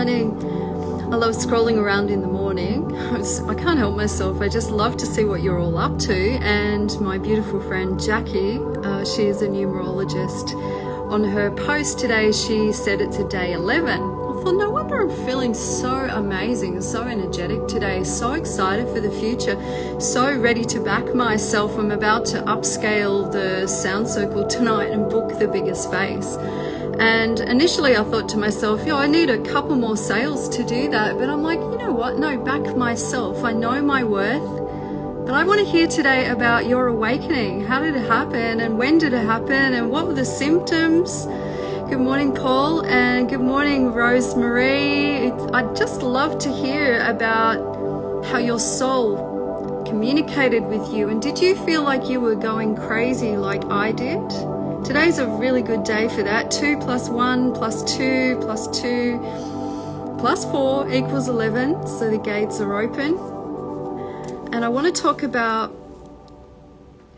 morning. I love scrolling around in the morning. I can't help myself. I just love to see what you're all up to. And my beautiful friend Jackie, she is a numerologist. On her post today, she said it's a day 11. I thought, no wonder I'm feeling so amazing, so energetic today, so excited for the future, so ready to back myself. I'm about to upscale the sound circle tonight and book the bigger space. And initially I thought to myself, I need a couple more sales to do that. But I'm like, you know what? No, back myself. I know my worth. But I want to hear today about your awakening. How did it happen? And when did it happen? And what were the symptoms? Good morning, Paul. And good morning, Rosemary. I'd just love to hear about how your soul communicated with you. And did you feel like you were going crazy like I did? Today's a really good day for that. 2 + 1 + 2 + 2 + 4 equals 11. So the gates are open. And I want to talk about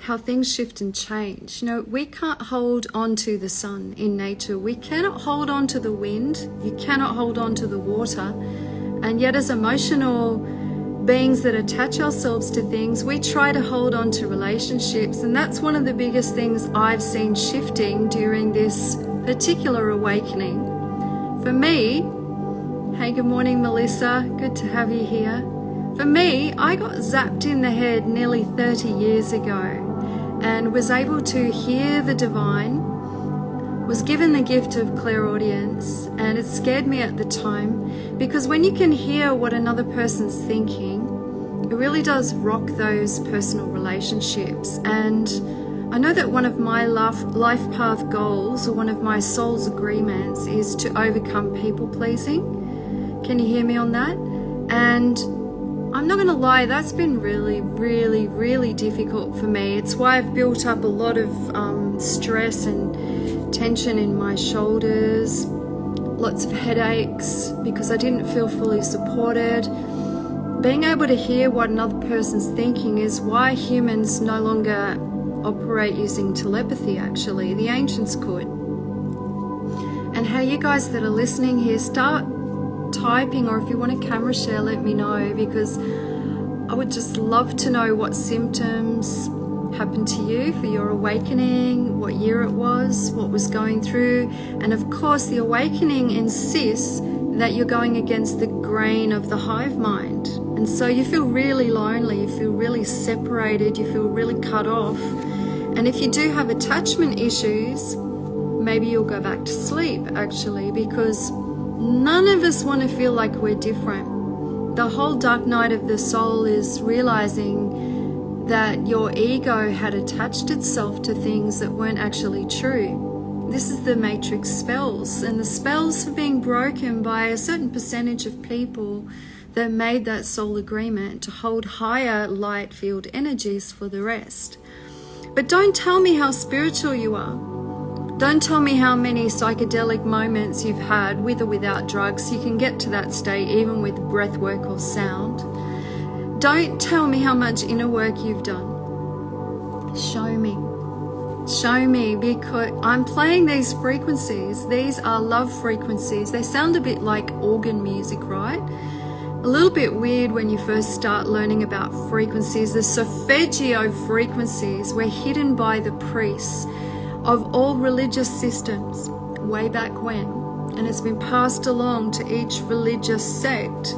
how things shift and change. We can't hold on to the sun in nature. We cannot hold on to the wind. You cannot hold on to the water. And yet as emotional beings that attach ourselves to things, we try to hold on to relationships. And that's one of the biggest things I've seen shifting during this particular awakening. For me, hey, good morning, Melissa. Good to have you here. For me, I got zapped in the head nearly 30 years ago and was able to hear the divine, was given the gift of clairaudience, and it scared me at the time, because when you can hear what another person's thinking, it really does rock those personal relationships. And I know that one of my life path goals, or one of my soul's agreements, is to overcome people pleasing. Can you hear me on that? And I'm not going to lie, that's been really, really, really difficult for me. It's why I've built up a lot of stress and tension in my shoulders, lots of headaches, because I didn't feel fully supported. Being able to hear what another person's thinking is why humans no longer operate using telepathy, actually. The ancients could. And how you guys that are listening here, start typing, or if you want a camera share, let me know, because I would just love to know what symptoms happened to you for your awakening, what year it was, what was going through. And of course the awakening insists that you're going against the grain of the hive mind, and so you feel really lonely, you feel really separated, you feel really cut off. And if you do have attachment issues, maybe you'll go back to sleep, actually, because none of us want to feel like we're different. The whole dark night of the soul is realizing that your ego had attached itself to things that weren't actually true. This is the matrix spells, and the spells are being broken by a certain percentage of people that made that soul agreement to hold higher light field energies for the rest. But don't tell me how spiritual you are. Don't tell me how many psychedelic moments you've had with or without drugs. You can get to that state even with breath work or sound. Don't tell me how much inner work you've done. Show me. Show me, because I'm playing these frequencies. These are love frequencies. They sound a bit like organ music, right? A little bit weird when you first start learning about frequencies. The solfeggio frequencies were hidden by the priests of all religious systems way back when, and it's been passed along to each religious sect.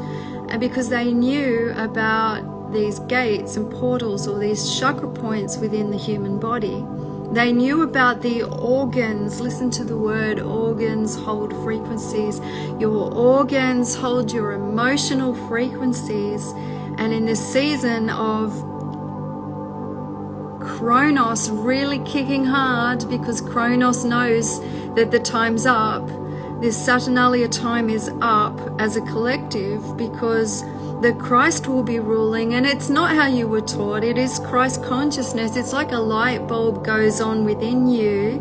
And because they knew about these gates and portals, or these chakra points within the human body, they knew about the organs. Listen to the word organs hold frequencies. Your organs hold your emotional frequencies. And in this season of Kronos really kicking hard, because Kronos knows that the time's up. This Saturnalia time is up as a collective, because the Christ will be ruling, and it's not how you were taught. It is Christ consciousness. It's like a light bulb goes on within you,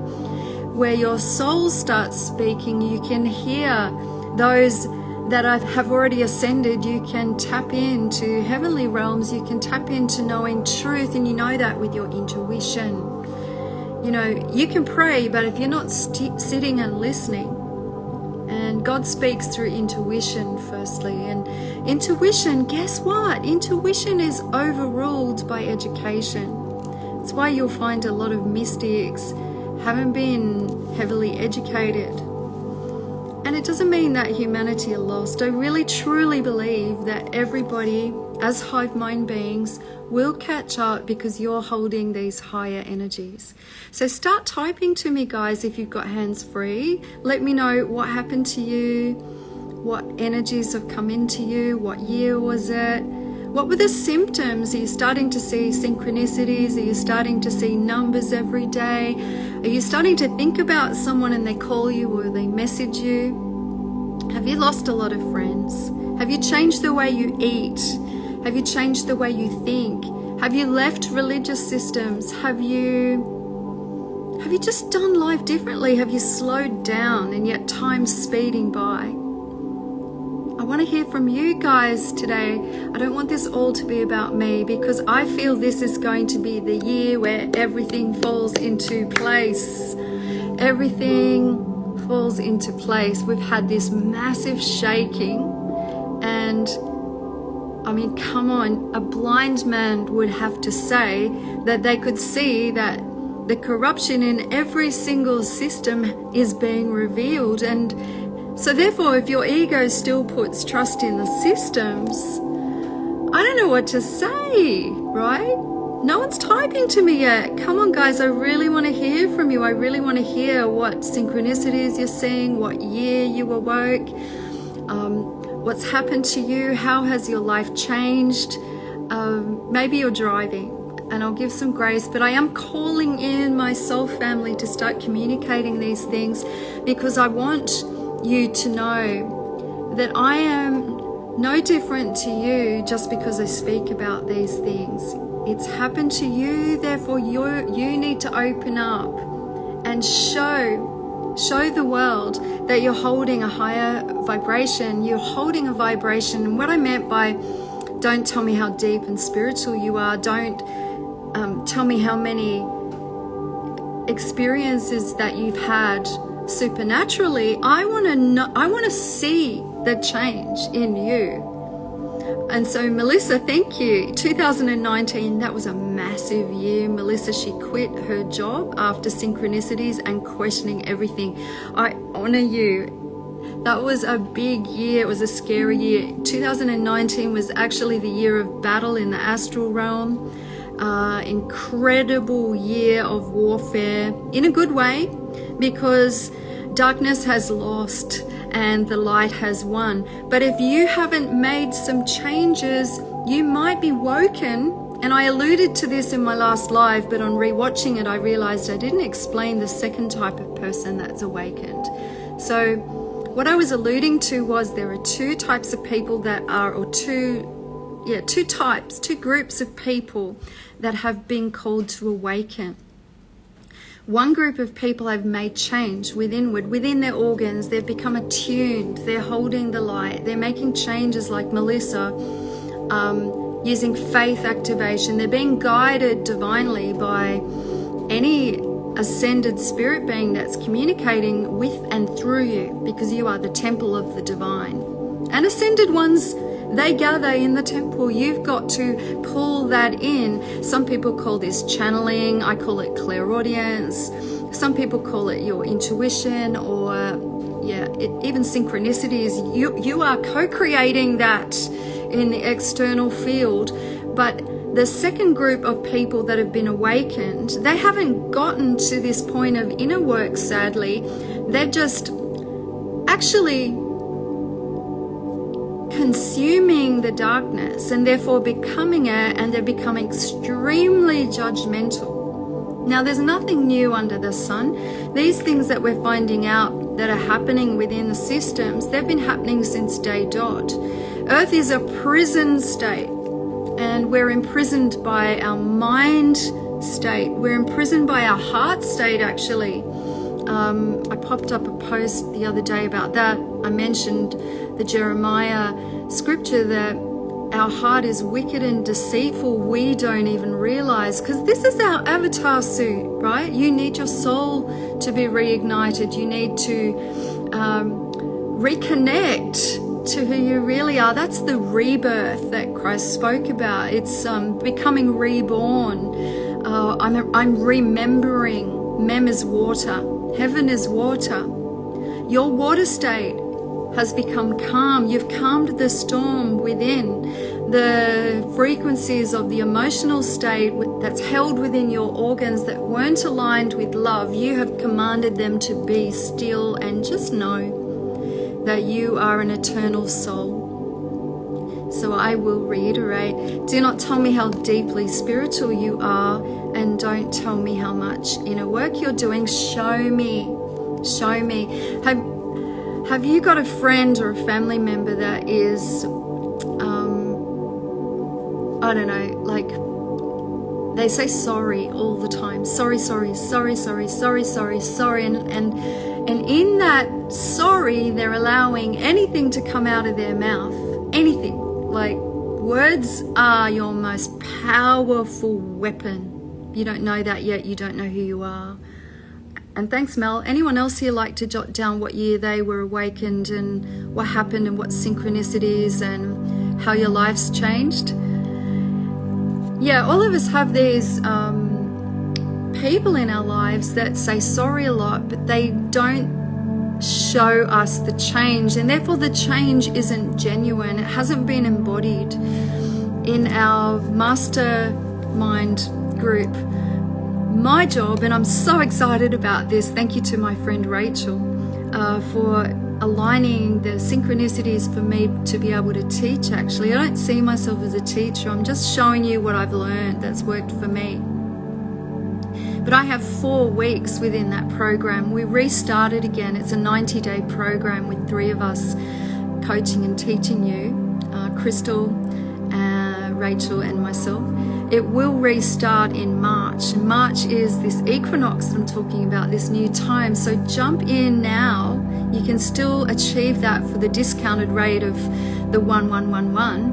where your soul starts speaking. You can hear those that have already ascended. You can tap into heavenly realms. You can tap into knowing truth, and you know that with your intuition. You can pray, but if you're not sitting and listening and God speaks through intuition firstly, and intuition, guess what? Intuition is overruled by education. That's why you'll find a lot of mystics haven't been heavily educated. And it doesn't mean that humanity are lost. I really truly believe that everybody, as hive mind beings, will catch up because you're holding these higher energies. So start typing to me, guys, if you've got hands free. Let me know what happened to you, what energies have come into you, what year was it, what were the symptoms? Are you starting to see synchronicities? Are you starting to see numbers every day? Are you starting to think about someone and they call you or they message you? Have you lost a lot of friends? Have you changed the way you eat? Have you changed the way you think? Have you left religious systems? Have you just done life differently? Have you slowed down and yet time's speeding by? I want to hear from you guys today. I don't want this all to be about me, because I feel this is going to be the year where everything falls into place. Everything falls into place. We've had this massive shaking, and I mean, come on, a blind man would have to say that they could see that the corruption in every single system is being revealed. And so therefore, if your ego still puts trust in the systems, I don't know what to say, right? No one's typing to me yet. Come on, guys, I really want to hear from you. I really want to hear what synchronicities you're seeing, what year you awoke, what's happened to you, how has your life changed. Maybe you're driving, and I'll give some grace, but I am calling in my soul family to start communicating these things, because I want you to know that I am no different to you just because I speak about these things. It's happened to you, therefore you need to open up and show the world that you're holding a higher vibration. You're holding a vibration. And what I meant by don't tell me how deep and spiritual you are, don't tell me how many experiences that you've had supernaturally. I want to see the change in you. And so Melissa, thank you. 2019, that was a massive year. Melissa, she quit her job after synchronicities and questioning everything. I honor you. That was a big year. It was a scary year. 2019 was actually the year of battle in the astral realm. Incredible year of warfare in a good way, because darkness has lost and the light has won. But if you haven't made some changes, you might be woken. And I alluded to this in my last live, but on rewatching it, I realized I didn't explain the second type of person that's awakened. So what I was alluding to was there are two types of people that are, or two groups of people that have been called to awaken. One group of people have made change within their organs. They've become attuned. They're holding the light. They're making changes like Melissa, using faith activation. They're being guided divinely by any ascended spirit being that's communicating with and through you, because you are the temple of the divine. And ascended ones, they gather in the temple. You've got to pull that in. Some people call this channeling. I call it clairaudience. Some people call it your intuition, or even synchronicities. You are co-creating that in the external field. But the second group of people that have been awakened, they haven't gotten to this point of inner work, sadly. They're just actually consuming the darkness and therefore becoming it, and they're becoming extremely judgmental. Now, there's nothing new under the sun. These things that we're finding out that are happening within the systems, they've been happening since day dot. Earth is a prison state, and we're imprisoned by our mind state. We're imprisoned by our heart state, actually. I popped up a post the other day about that. I mentioned the Jeremiah scripture that our heart is wicked and deceitful. We don't even realize, because this is our avatar suit, right? You need your soul to be reignited. You need to reconnect to who you really are. That's the rebirth that Christ spoke about. It's becoming reborn. I'm remembering. Mem is water. Heaven is water. Your water state has become calm. You've calmed the storm within. The frequencies of the emotional state that's held within your organs that weren't aligned with love, you have commanded them to be still, and just know that you are an eternal soul. So I will reiterate, do not tell me how deeply spiritual you are, and don't tell me how much inner work you're doing. Show me. Show me. Have you got a friend or a family member that is, I don't know, like they say sorry all the time. Sorry, sorry, sorry, sorry, sorry, sorry, sorry. And in that sorry, they're allowing anything to come out of their mouth. Anything. Like, words are your most powerful weapon. You don't know that yet. You don't know who you are. And thanks, Mel. Anyone else here like to jot down what year they were awakened and what happened and what synchronicities and how your life's changed? Yeah, all of us have these people in our lives that say sorry a lot, but they don't show us the change, and therefore the change isn't genuine. It hasn't been embodied in our mastermind group. My job, and I'm so excited about this, thank you to my friend Rachel for aligning the synchronicities for me to be able to teach. Actually, I don't see myself as a teacher. I'm just showing you what I've learned that's worked for me. But I have 4 weeks within that program. We restarted again. It's a 90-day program with 3 of us coaching and teaching you, Crystal, Rachel and myself. It will restart in March. And March is this equinox that I'm talking about, this new time. So jump in now. You can still achieve that for the discounted rate of the 1111.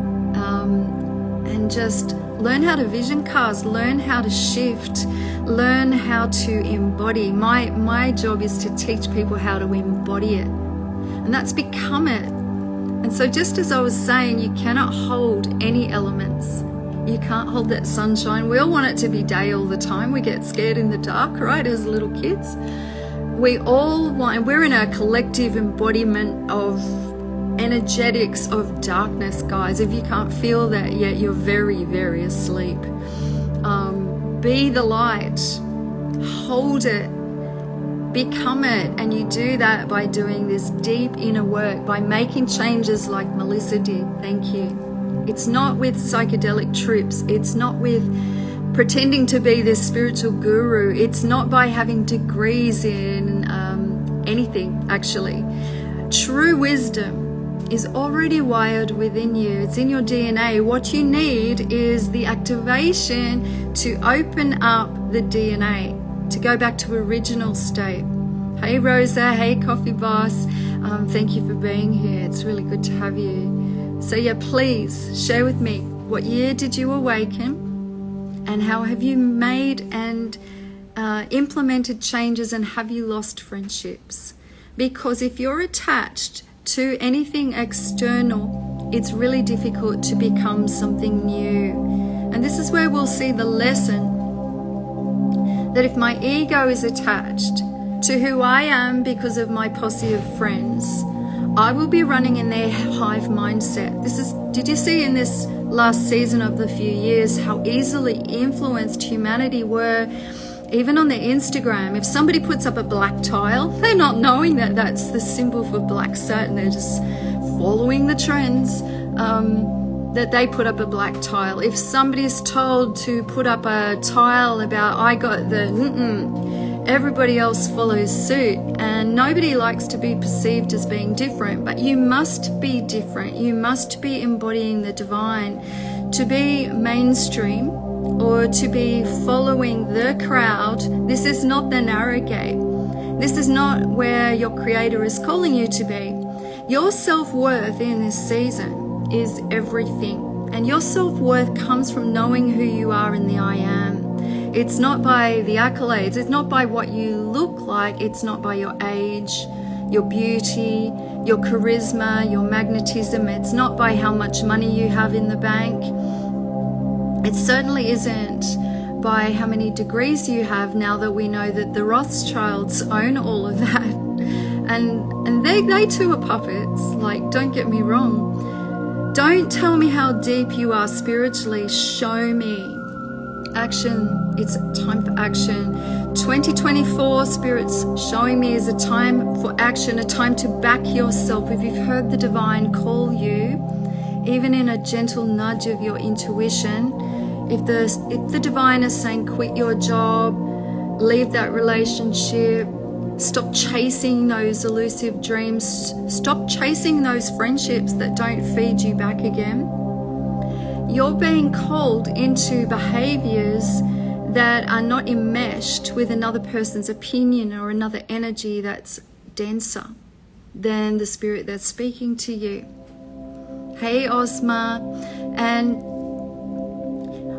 And just learn how to vision cast, learn how to shift, learn how to embody. My job is to teach people how to embody it. And that's become it. And so just as I was saying, you cannot hold any elements. You can't hold that sunshine. We all want it to be day all the time. We get scared in the dark, right, as little kids. We all want, and we're in a collective embodiment of energetics of darkness, guys. If you can't feel that yet, you're very, very asleep. Be the light. Hold it. Become it. And you do that by doing this deep inner work, by making changes like Melissa did. Thank you. It's not with psychedelic trips. It's not with pretending to be this spiritual guru. It's not by having degrees in anything, actually. True wisdom is already wired within you. It's in your DNA. What you need is the activation to open up the DNA, to go back to original state. Hey, Rosa. Hey, Coffee Boss. Thank you for being here. It's really good to have you. So yeah, please share with me, what year did you awaken, and how have you made and implemented changes, and have you lost friendships? Because if you're attached to anything external, it's really difficult to become something new. And this is where we'll see the lesson that if my ego is attached to who I am because of my posse of friends, I will be running in their hive mindset. Did you see in this last season of the few years how easily influenced humanity were, even on their Instagram? If somebody puts up a black tile, they're not knowing that that's the symbol for black satin. They're just following the trends that they put up a black tile. If somebody's told to put up a tile about I got the everybody else follows suit, and nobody likes to be perceived as being different, but you must be different. You must be embodying the divine. To be mainstream or to be following the crowd, this is not the narrow gate. This is not where your creator is calling you to be. Your self-worth in this season is everything, and your self-worth comes from knowing who you are in the I am. It's not by the accolades. It's not by what you look like. It's not by your age. your beauty, your charisma, your magnetism. It's not by how much money you have in the bank. It certainly isn't by how many degrees you have, now that we know that the Rothschilds own all of that. And they too are puppets. Like, don't get me wrong. Don't tell me how deep you are spiritually. Show me. Action. It's time for action. 2024, Spirit's showing me is a time for action, a time to back yourself. If you've heard the divine call you, even in a gentle nudge of your intuition, if the divine is saying quit your job, leave that relationship, stop chasing those elusive dreams, stop chasing those friendships that don't feed you back again, you're being called into behaviors that are not enmeshed with another person's opinion or another energy that's denser than the spirit that's speaking to you. Hey, Ozma. And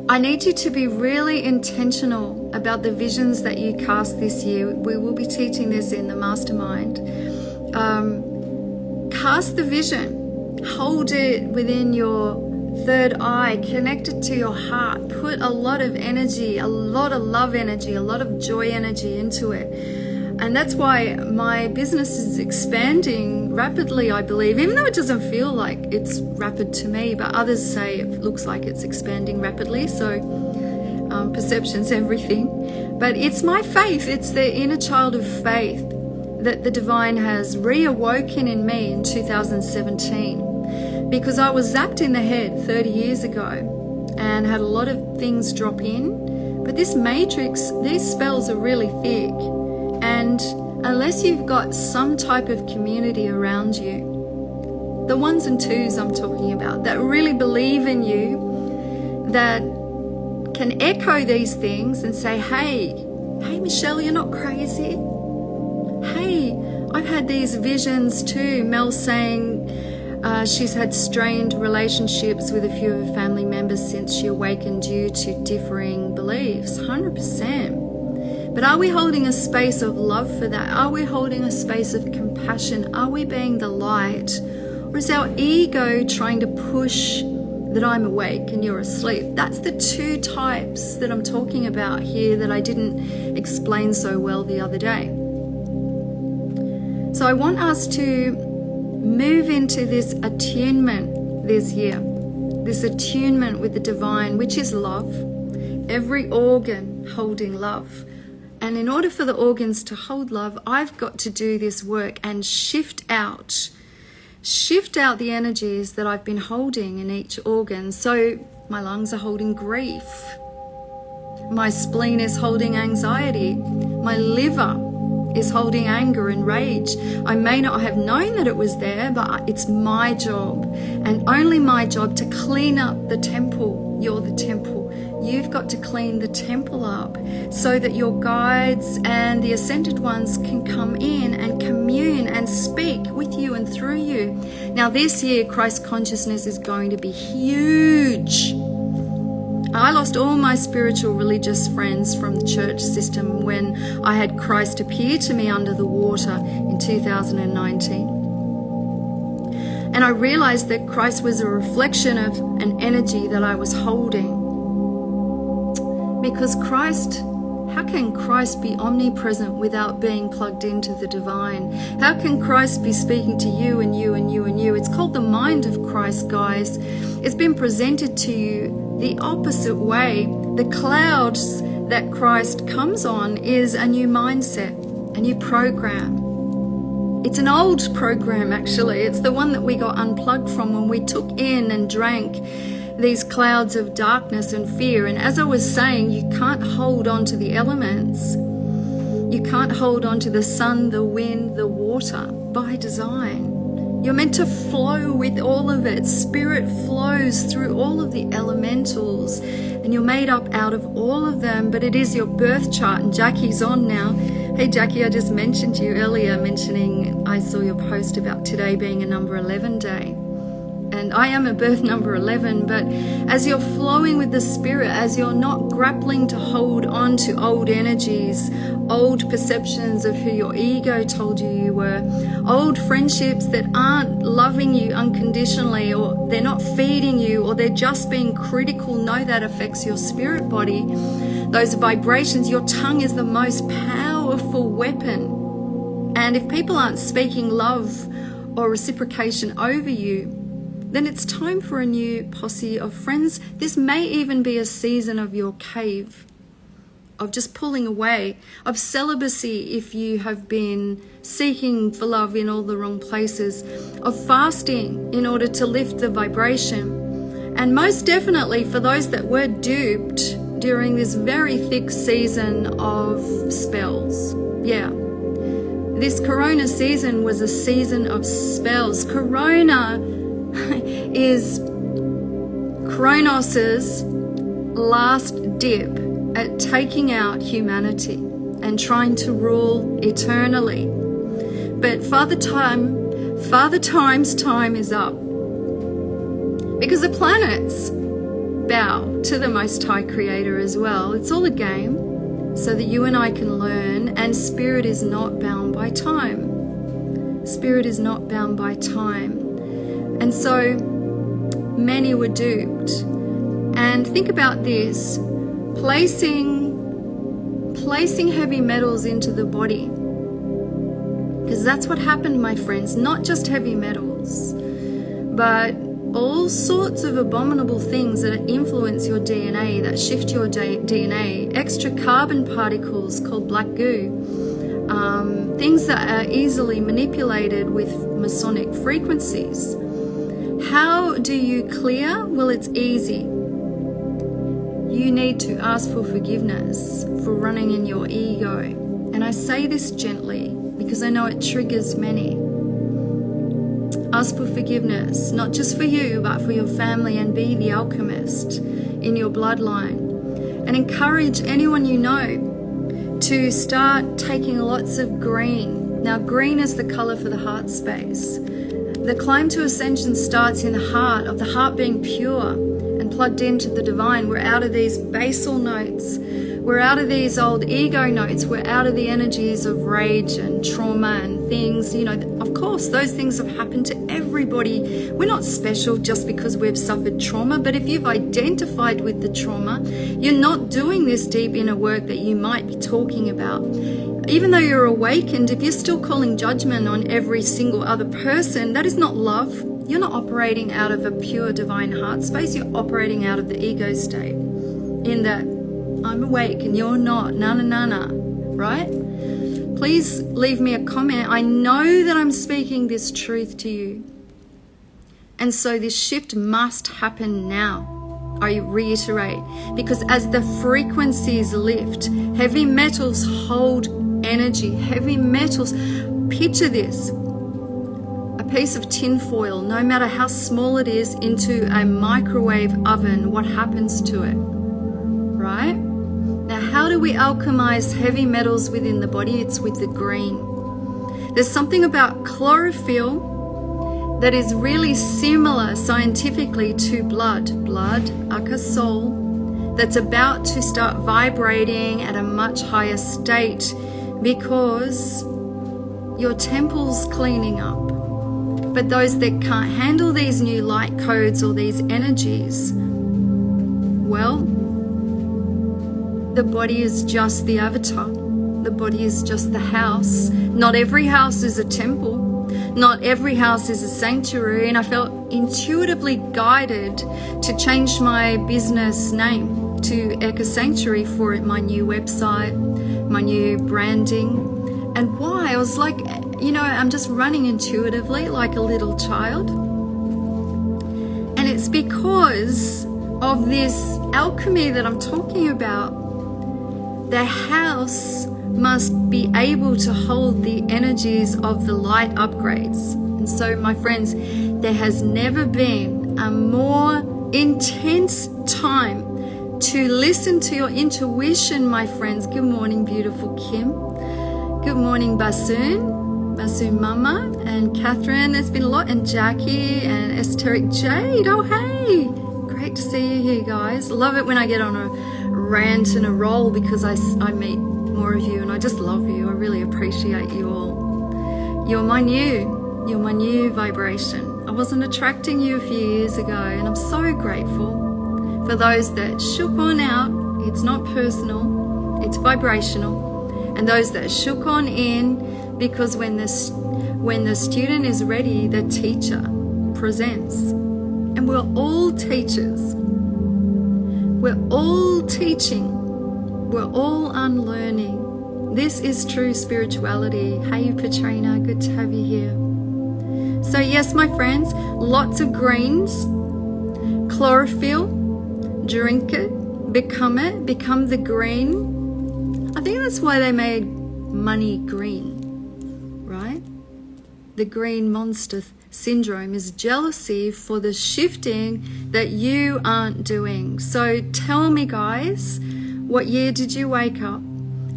I need you to be really intentional about the visions that you cast this year. We will be teaching this in the mastermind. Cast the vision. Hold it within your third eye. Connect it to your heart. Put a lot of energy, a lot of love energy, a lot of joy energy into it. And that's why my business is expanding rapidly, I believe, even though it doesn't feel like it's rapid to me, but others say it looks like it's expanding rapidly. So perception's everything. But it's my faith. It's the inner child of faith that the divine has reawoken in me in 2017. Because I was zapped in the head 30 years ago and had a lot of things drop in. But this matrix, these spells are really thick. And unless you've got some type of community around you, the ones and twos I'm talking about, that really believe in you, that can echo these things and say, hey, Michelle, you're not crazy. Hey, I've had these visions too. Mel saying she's had strained relationships with a few of her family members since she awakened due to differing beliefs. 100%. But are we holding a space of love for that? Are we holding a space of compassion? Are we being the light? Or is our ego trying to push that I'm awake and you're asleep? That's the two types that I'm talking about here that I didn't explain so well the other day. So I want us to move into this attunement this year, this attunement with the divine, which is love. Every organ holding love. And in order for the organs to hold love, I've got to do this work and shift out the energies that I've been holding in each organ. So my lungs are holding grief. My spleen is holding anxiety. My liver is holding anger and rage. I may not have known that it was there, but it's my job, and only my job, to clean up the temple. You're the temple. You've got to clean the temple up so that your guides and the ascended ones can come in and commune and speak with you and through you. Now this year, Christ consciousness is going to be huge. I lost all my spiritual religious friends from the church system when I had Christ appear to me under the water in 2019. And I realized that Christ was a reflection of an energy that I was holding. Because how can Christ be omnipresent without being plugged into the divine? How can Christ be speaking to you and you and you and you? It's called the mind of Christ, guys. It's been presented to you the opposite way. The clouds that Christ comes on is a new mindset, a new program. It's an old program, actually. It's the one that we got unplugged from when we took in and drank these clouds of darkness and fear. And as I was saying, you can't hold on to the elements. You can't hold on to the sun, the wind, the water by design. You're meant to flow with all of it. Spirit flows through all of the elementals, and you're made up out of all of them, but it is your birth chart. And Jackie's on now. Hey Jackie, I just mentioned you earlier, I saw your post about today being a number 11 day. And I am a birth number 11, but as you're flowing with the Spirit, as you're not grappling to hold on to old energies, old perceptions of who your ego told you were, old friendships that aren't loving you unconditionally, or they're not feeding you, or they're just being critical, know that affects your spirit body. Those vibrations, your tongue is the most powerful weapon. And if people aren't speaking love or reciprocation over you, then it's time for a new posse of friends. This may even be a season of your cave, of just pulling away, of celibacy if you have been seeking for love in all the wrong places, of fasting in order to lift the vibration. And most definitely for those that were duped during this very thick season of spells. Yeah. This Corona season was a season of spells. Corona is Kronos's last dip at taking out humanity and trying to rule eternally. But Father Time's time is up, because the planets bow to the Most High Creator as well. It's all a game so that you and I can learn, and Spirit is not bound by time. Spirit is not bound by time. And so many were duped. And think about this, placing heavy metals into the body. Because that's what happened, my friends. Not just heavy metals, but all sorts of abominable things that influence your DNA, that shift your DNA. Extra carbon particles called black goo. Things that are easily manipulated with Masonic frequencies. How do you clear? Well, it's easy. You need to ask for forgiveness for running in your ego. And I say this gently because I know it triggers many. Ask for forgiveness, not just for you, but for your family, and be the alchemist in your bloodline. And encourage anyone you know to start taking lots of green. Now, green is the color for the heart space. The climb to ascension starts in the heart, of the heart being pure and plugged into the divine. We're out of these basal notes. We're out of these old ego notes. We're out of the energies of rage and trauma and things. You know, of course, those things have happened to everybody. We're not special just because we've suffered trauma. But if you've identified with the trauma, you're not doing this deep inner work that you might be talking about. Even though you're awakened, if you're still calling judgment on every single other person, that is not love. You're not operating out of a pure divine heart space. You're operating out of the ego state. In that, I'm awake and you're not. Na na na na. Right? Please leave me a comment. I know that I'm speaking this truth to you. And so this shift must happen now. I reiterate. Because as the frequencies lift, heavy metals hold energy. Heavy metals. Picture this. A piece of tin foil, no matter how small it is, into a microwave oven. What happens to it? Right? Now, how do we alchemize heavy metals within the body? It's with the green. There's something about chlorophyll that is really similar scientifically to blood, aka soul, that's about to start vibrating at a much higher state because your temple's cleaning up. But those that can't handle these new light codes or these energies, well, the body is just the avatar. The body is just the house. Not every house is a temple. Not every house is a sanctuary. And I felt intuitively guided to change my business name to Eka Sanctuary for my new website, my new branding. And why? I was like, you know, I'm just running intuitively like a little child. And it's because of this alchemy that I'm talking about. The house must be able to hold the energies of the light upgrades. And so, my friends, there has never been a more intense time to listen to your intuition, my friends. Good morning, beautiful Kim. Good morning, Basoon. Masu Mama and Catherine. There's been a lot. And Jackie and Esoteric Jade. Oh, hey. Great to see you here, guys. Love it when I get on a rant and a roll because I meet more of you and I just love you. I really appreciate you all. You're my new vibration. I wasn't attracting you a few years ago and I'm so grateful for those that shook on out. It's not personal, it's vibrational. And those that shook on in, because when the student is ready, the teacher presents. And we're all teachers. We're all teaching. We're all unlearning. This is true spirituality. Hey, Petrina, good to have you here. So yes, my friends, lots of greens. Chlorophyll, drink it, become the green. I think that's why they made money green, right? The green monster syndrome is jealousy for the shifting that you aren't doing. So tell me, guys, what year did you wake up?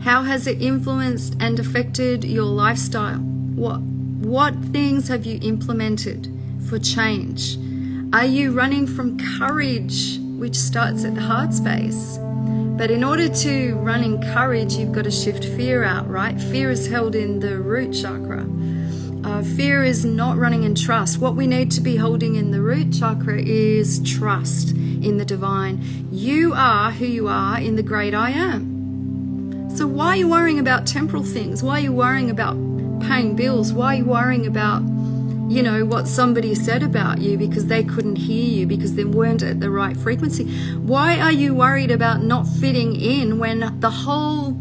How has it influenced and affected your lifestyle? What things have you implemented for change? Are you running from courage, which starts at the heart space? But in order to run in courage, you've got to shift fear out, right? Fear is held in the root chakra. Fear is not running in trust. What we need to be holding in the root chakra is trust in the divine. You are who you are in the great I am. So why are you worrying about temporal things? Why are you worrying about paying bills? Why are you worrying about, what somebody said about you because they couldn't hear you, because they weren't at the right frequency? Why are you worried about not fitting in when the whole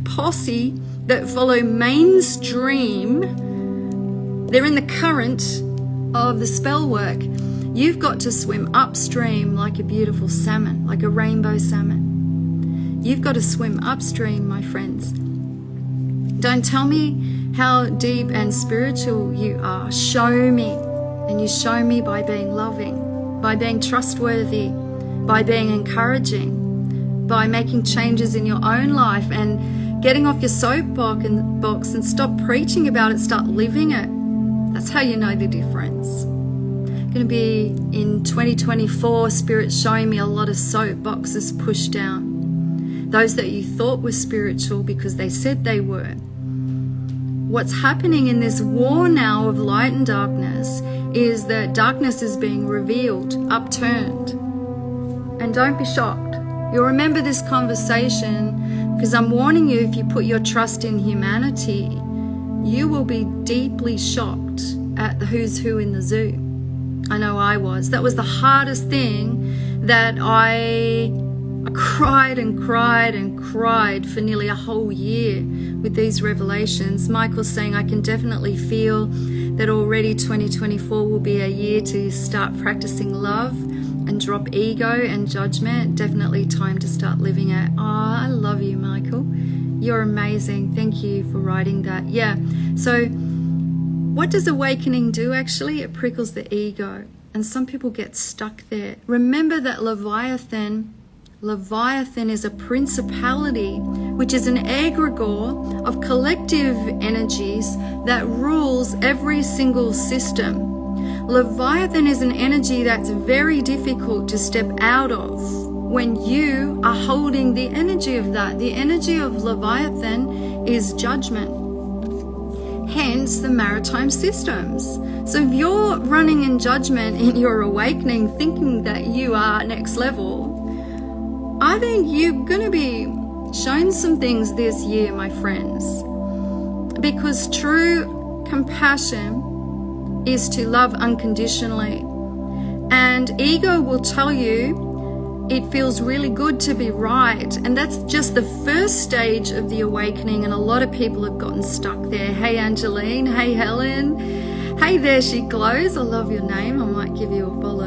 posse that follow mainstream, they're in the current of the spell work? You've got to swim upstream like a beautiful salmon, like a rainbow salmon. You've got to swim upstream, my friends. Don't tell me how deep and spiritual you are. Show me. And you show me by being loving, by being trustworthy, by being encouraging, by making changes in your own life and getting off your soapbox and stop preaching about it, start living it. That's how you know the difference. Going to be in 2024, Spirit showing me a lot of soapboxes pushed down. Those that you thought were spiritual because they said they were. What's happening in this war now of light and darkness is that darkness is being revealed, upturned. And don't be shocked. You'll remember this conversation because I'm warning you, if you put your trust in humanity, you will be deeply shocked at the who's who in the zoo. I know I was. That was the hardest thing that I cried and cried and cried for nearly a whole year with these revelations. Michael's saying, I can definitely feel that already 2024 will be a year to start practicing love and drop ego and judgment. Definitely time to start living it. Oh, I love you, Michael. You're amazing. Thank you for writing that. Yeah. So what does awakening do actually? It prickles the ego. And some people get stuck there. Remember that Leviathan is a principality, which is an egregore of collective energies that rules every single system. Leviathan is an energy that's very difficult to step out of when you are holding the energy of that. The energy of Leviathan is judgment. Hence the maritime systems. So if you're running in judgment in your awakening, thinking that you are next level, I think you're going to be shown some things this year, my friends. Because true compassion is to love unconditionally. And ego will tell you it feels really good to be right. And that's just the first stage of the awakening. And a lot of people have gotten stuck there. Hey, Angeline. Hey, Helen. Hey, there she glows. I love your name. I might give you a follow.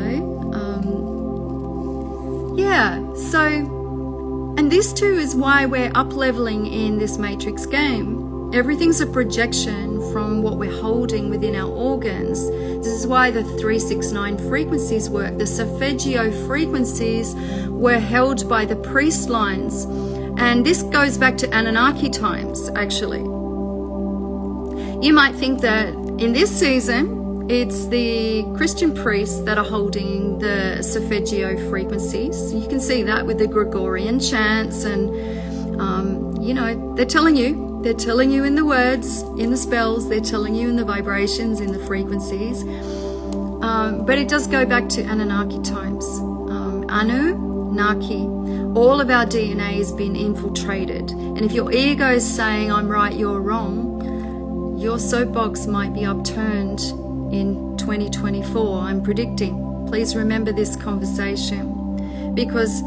And this too is why we're up-leveling in this matrix game. Everything's a projection from what we're holding within our organs. This is why the 369 frequencies work. The Solfeggio frequencies were held by the priest lines. And this goes back to Anunnaki times, actually. You might think that in this season, it's the Christian priests that are holding the solfeggio frequencies. You can see that with the Gregorian chants, and they're telling you in the words, in the spells, they're telling you in the vibrations, in the frequencies. But it does go back to Anunnaki times. Anunnaki. All of our DNA has been infiltrated. And if your ego is saying, I'm right, you're wrong, your soapbox might be upturned in 2024, I'm predicting. Please remember this conversation, because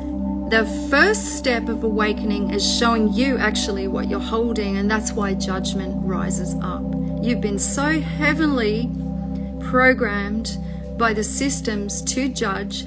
the first step of awakening is showing you actually what you're holding, and that's why judgment rises up. You've been so heavily programmed by the systems to judge,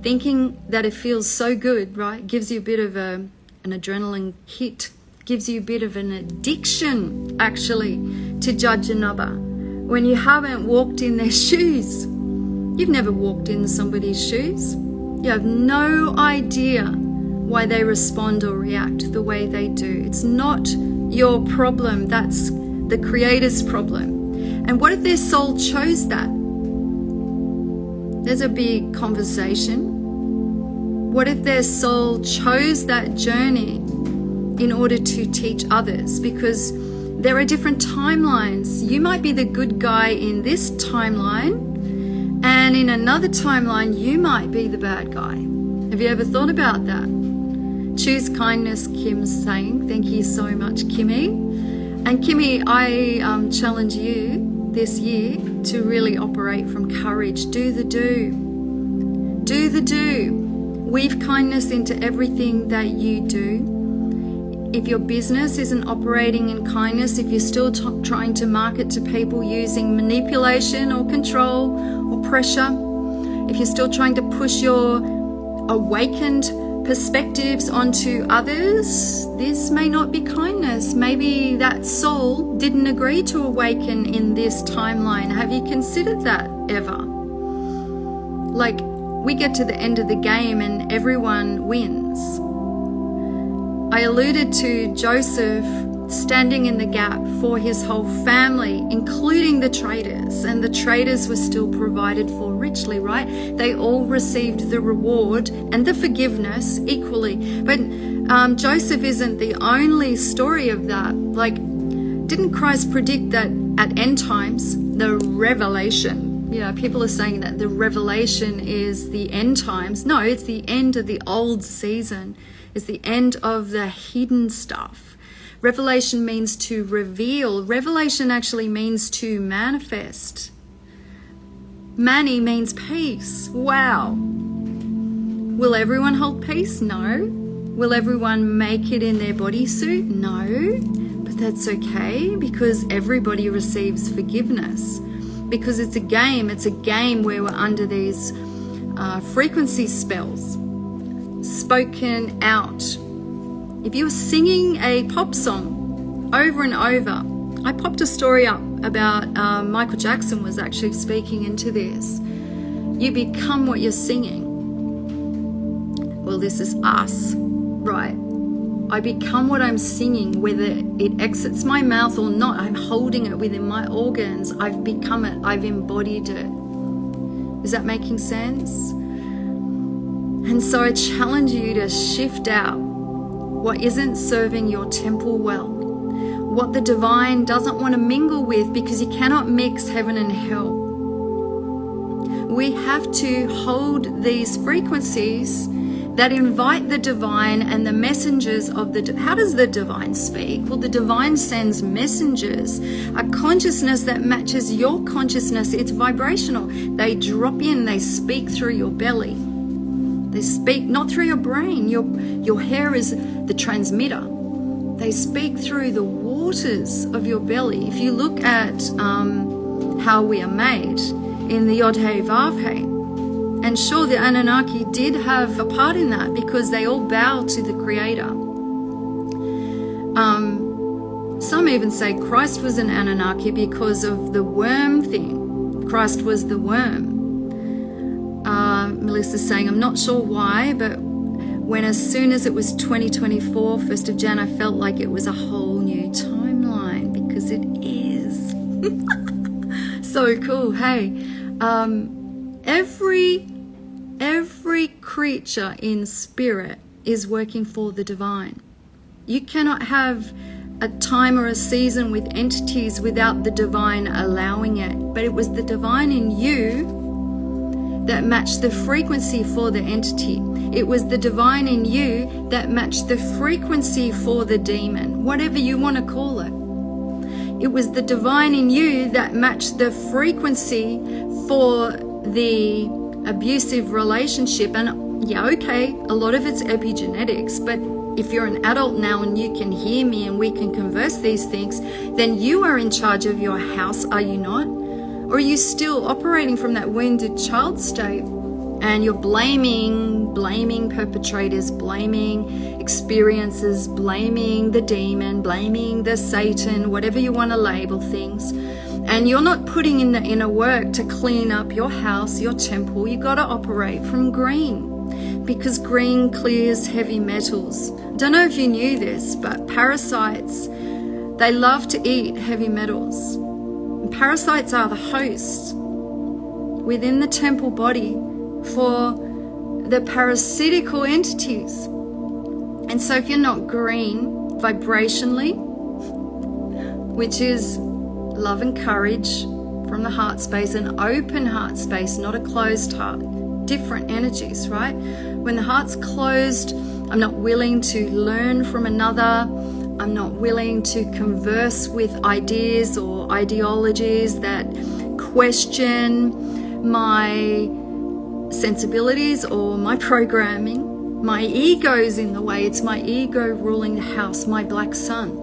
thinking that it feels so good, right? Gives you a bit of an adrenaline hit, gives you a bit of an addiction actually to judge another. When you haven't walked in their shoes, you've never walked in somebody's shoes. You have no idea why they respond or react the way they do. It's not your problem. That's the Creator's problem. And what if their soul chose that? There's a big conversation. What if their soul chose that journey in order to teach others? Because there are different timelines. You might be the good guy in this timeline, and in another timeline, you might be the bad guy. Have you ever thought about that? Choose kindness, Kim's saying. Thank you so much, Kimmy. And Kimmy, I challenge you this year to really operate from courage. Do the do. Do the do. Weave kindness into everything that you do. If your business isn't operating in kindness, if you're still trying to market to people using manipulation or control or pressure, if you're still trying to push your awakened perspectives onto others, this may not be kindness. Maybe that soul didn't agree to awaken in this timeline. Have you considered that ever? Like, we get to the end of the game and everyone wins. I alluded to Joseph standing in the gap for his whole family, including the traders, and the traders were still provided for richly, right? They all received the reward and the forgiveness equally. But Joseph isn't the only story of that. Like, didn't Christ predict that at end times, the revelation, people are saying that the revelation is the end times. No, it's the end of the old season. It's the end of the hidden stuff. Revelation means to reveal. Revelation actually means to manifest. Mani means peace. Wow. Will everyone hold peace? No. Will everyone make it in their bodysuit? No. But that's okay, because everybody receives forgiveness. Because it's a game. It's a game where we're under these frequency spells. Spoken out. If you were singing a pop song over and over, I popped a story up about Michael Jackson was actually speaking into this. You become what you're singing. Well, this is us, right? I become what I'm singing, whether it exits my mouth or not. I'm holding it within my organs. I've become it. I've embodied it. Is that making sense? And so I challenge you to shift out what isn't serving your temple well, what the divine doesn't want to mingle with, because you cannot mix heaven and hell. We have to hold these frequencies that invite the divine and the messengers of the... How does the divine speak? Well, the divine sends messengers, a consciousness that matches your consciousness. It's vibrational. They drop in, they speak through your belly. They speak not through your brain. Your hair is the transmitter. They speak through the waters of your belly. If you look at how we are made in the Yod He Vav He, and sure, the Anunnaki did have a part in that, because they all bow to the Creator. Some even say Christ was an Anunnaki because of the worm thing. Christ was the worm. Melissa's saying, I'm not sure why, but when as soon as it was 2024, 1st of Jan, I felt like it was a whole new timeline, because it is. So cool. Hey, every creature in spirit is working for the divine. You cannot have a time or a season with entities without the divine allowing it. But it was the divine in you that matched the frequency for the entity. It was the divine in you that matched the frequency for the demon, whatever you want to call it. It was the divine in you that matched the frequency for the abusive relationship. And yeah, okay, a lot of it's epigenetics, but if you're an adult now and you can hear me and we can converse these things, then you are in charge of your house, are you not? Or are you still operating from that wounded child state and you're blaming perpetrators, blaming experiences, blaming the demon, blaming the Satan, whatever you want to label things, and you're not putting in the inner work to clean up your house, your temple? You got to operate from green, because green clears heavy metals. Don't know if you knew this, but parasites, they love to eat heavy metals. Parasites are the host within the temple body for the parasitical entities. And so if you're not green vibrationally, which is love and courage from the heart space, an open heart space, not a closed heart, different energies, right? When the heart's closed, I'm not willing to learn from another. I'm not willing to converse with ideas or ideologies that question my sensibilities or my programming. My ego's in the way. It's my ego ruling the house, my black sun,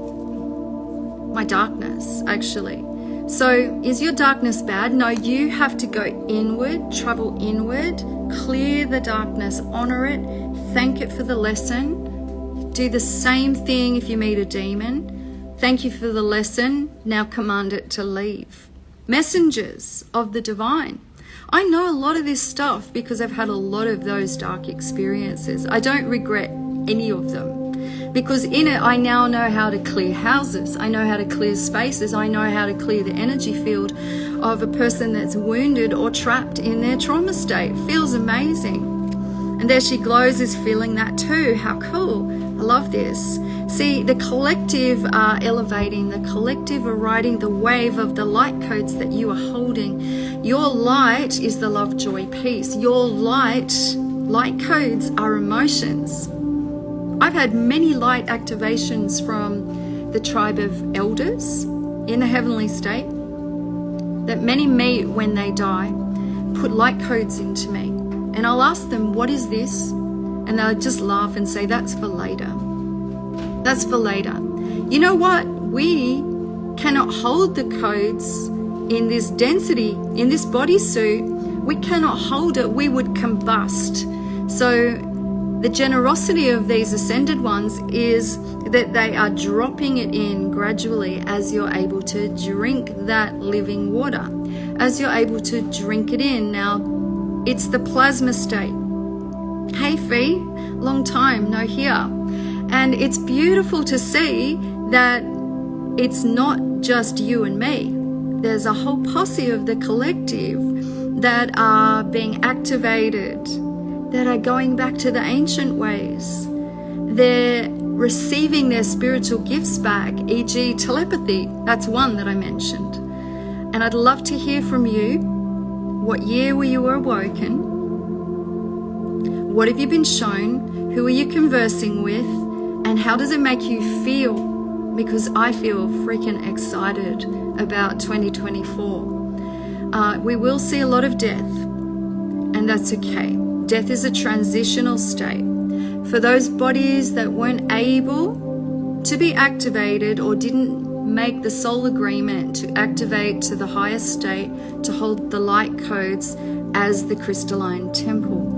my darkness, actually. So is your darkness bad? No, you have to go inward, travel inward, clear the darkness, honor it, thank it for the lesson. Do the same thing if you meet a demon. Thank you for the lesson. Now command it to leave. Messengers of the divine. I know a lot of this stuff because I've had a lot of those dark experiences. I don't regret any of them, because in it I now know how to clear houses. I know how to clear spaces. I know how to clear the energy field of a person that's wounded or trapped in their trauma state. Feels amazing. And there she glows is feeling that too. How cool. I love this. See, the collective are elevating, the collective are riding the wave of the light codes that you are holding. Your light is the love, joy, peace. Your light codes are emotions. I've had many light activations from the tribe of elders in the heavenly state that many meet when they die, put light codes into me. And I'll ask them, what is this? And they'll just laugh and say, that's for later. That's for later. You know what? We cannot hold the codes in this density, in this bodysuit. We cannot hold it. We would combust. So the generosity of these ascended ones is that they are dropping it in gradually as you're able to drink that living water, as you're able to drink it in. Now, it's the plasma state. Hey Fee, long time no hear. And it's beautiful to see that it's not just you and me. There's a whole posse of the collective that are being activated, that are going back to the ancient ways. They're receiving their spiritual gifts back, e.g. telepathy. That's one that I mentioned. And I'd love to hear from you. What year were you awoken? What have you been shown? Who are you conversing with? And how does it make you feel? Because I feel freaking excited about 2024. We will see a lot of death, and that's okay. Death is a transitional state. For those bodies that weren't able to be activated or didn't make the soul agreement to activate to the highest state, to hold the light codes as the crystalline temple.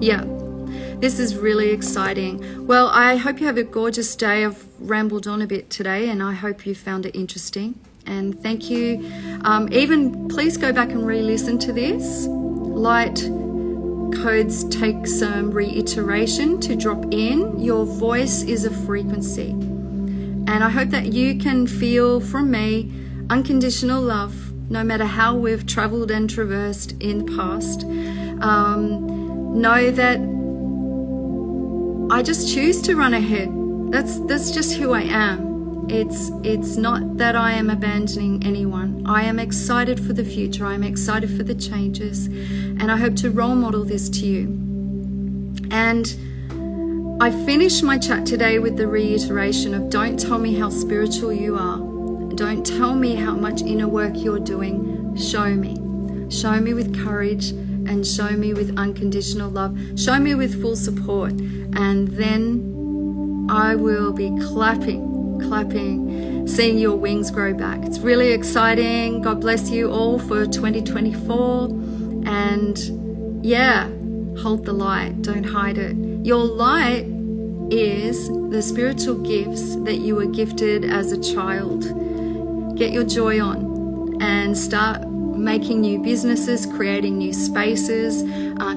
Yeah, this is really exciting. Well, I hope you have a gorgeous day. I've rambled on a bit today, and I hope you found it interesting. And thank you. Even please go back and re-listen to this. Light codes take some reiteration to drop in. Your voice is a frequency. And I hope that you can feel from me unconditional love, no matter how we've traveled and traversed in the past. Know that I just choose to run ahead. That's just who I am. It's not that I am abandoning anyone. I am excited for the future. I am excited for the changes, and I hope to role model this to you. And I finished my chat today with the reiteration of, don't tell me how spiritual you are. Don't tell me how much inner work you're doing. Show me. Show me with courage, and show me with unconditional love. Show me with full support. And then I will be clapping, seeing your wings grow back. It's really exciting. God bless you all for 2024. And yeah, hold the light. Don't hide it. Your light is the spiritual gifts that you were gifted as a child. Get your joy on and start making new businesses, creating new spaces,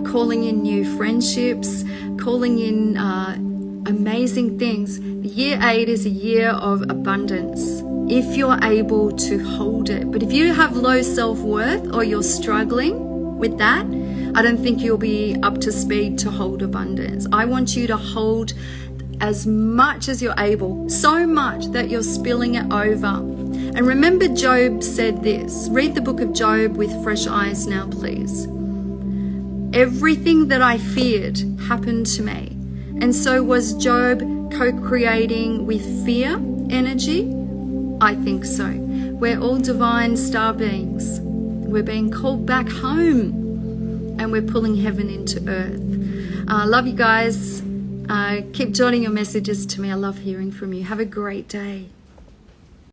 calling in new friendships, calling in amazing things. Year 8 is a year of abundance if you're able to hold it. But if you have low self-worth or you're struggling with that, I don't think you'll be up to speed to hold abundance. I want you to hold as much as you're able, so much that you're spilling it over. And remember, Job said this. Read the book of Job with fresh eyes now, please. Everything that I feared happened to me. And so was Job co-creating with fear energy? I think so. We're all divine star beings. We're being called back home, and we're pulling heaven into earth. Love you guys. Keep jotting your messages to me. I love hearing from you. Have a great day.